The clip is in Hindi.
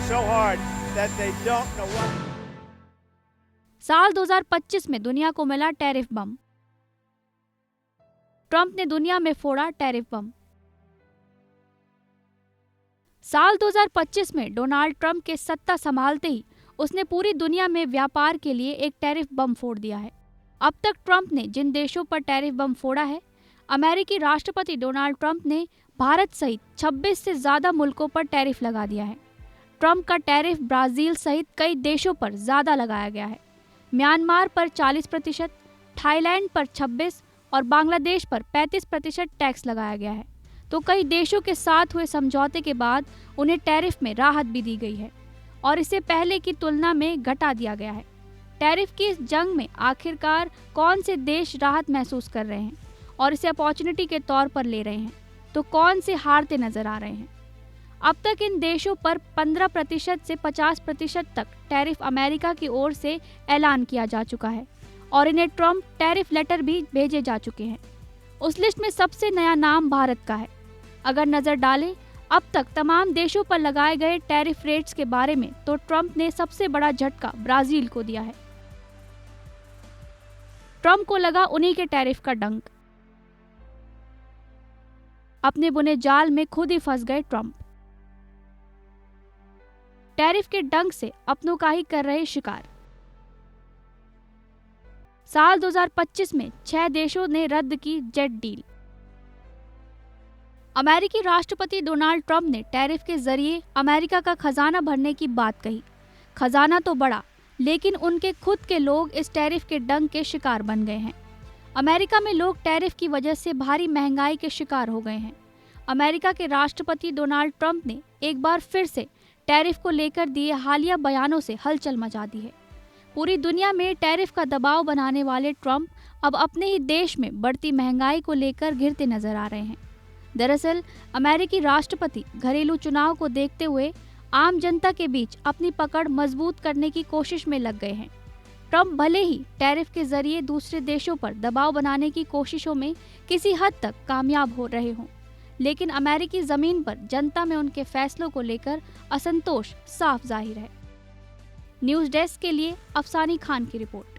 so hard that they don't know what. साल 2025 में दुनिया को मिला टैरिफ बम। ट्रंप ने दुनिया में फोड़ा टैरिफ बम। साल 2025 में डोनाल्ड ट्रंप के सत्ता संभालते ही उसने पूरी दुनिया में व्यापार के लिए एक टैरिफ बम फोड़ दिया है। अब तक ट्रंप ने जिन देशों पर टैरिफ बम फोड़ा है, अमेरिकी राष्ट्रपति डोनाल्ड ट्रंप ने भारत सहित 26 से ज्यादा मुल्कों पर टैरिफ लगा दिया है। ट्रंप का टैरिफ ब्राजील सहित कई देशों पर ज्यादा लगाया गया है। म्यांमार पर 40%, थाईलैंड पर 26% और बांग्लादेश पर 35% टैक्स लगाया गया है। तो कई देशों के साथ हुए समझौते के बाद उन्हें टैरिफ में राहत भी दी गई है और इसे पहले की तुलना में घटा दिया गया है। टैरिफ की इस जंग में आखिरकार कौन से देश राहत महसूस कर रहे हैं और इसे अपॉर्चुनिटी के तौर पर ले रहे हैं, तो कौन से हारते नजर आ रहे हैं। अब तक इन देशों पर 15% से 50% तक टैरिफ अमेरिका की ओर से ऐलान किया जा चुका है और इन्हें ट्रंप टैरिफ लेटर भी भेजे जा चुके हैं। उस लिस्ट में सबसे नया नाम भारत का है। अगर नजर डालें अब तक तमाम देशों पर लगाए गए टैरिफ रेट्स के बारे में, तो ट्रंप ने सबसे बड़ा झटका ब्राजील को दिया है। ट्रंप को लगा उन्हीं के टैरिफ का डंक। अपने बुने जाल में खुद ही फंस गए ट्रंप। टैरिफ के डंक से अपनों का ही कर रहे शिकार। साल 2025 में 6 देशों ने रद्द की जेट डील। अमेरिकी राष्ट्रपति डोनाल्ड ट्रंप ने टैरिफ के जरिए अमेरिका का खजाना भरने की बात कही। खजाना तो बढ़ा, लेकिन उनके खुद के लोग इस टैरिफ के डंक के शिकार बन गए हैं। अमेरिका में लोग टैरिफ की वजह से भारी महंगाई के शिकार हो गए हैं। अमेरिका के राष्ट्रपति डोनाल्ड ट्रंप ने एक बार फिर से टैरिफ को लेकर दिए हालिया बयानों से हलचल मचा दी है। पूरी दुनिया में टैरिफ का दबाव बनाने वाले ट्रंप अब अपने ही देश में बढ़ती महंगाई को लेकर घिरते नजर आ रहे हैं। दरअसल अमेरिकी राष्ट्रपति घरेलू चुनाव को देखते हुए आम जनता के बीच अपनी पकड़ मजबूत करने की कोशिश में लग गए हैं। ट्रंप भले ही टैरिफ के जरिए दूसरे देशों पर दबाव बनाने की कोशिशों में किसी हद तक कामयाब हो रहे हों, लेकिन अमेरिकी जमीन पर जनता में उनके फैसलों को लेकर असंतोष साफ जाहिर है। न्यूज़ डेस्क के लिए अफसानी खान की रिपोर्ट।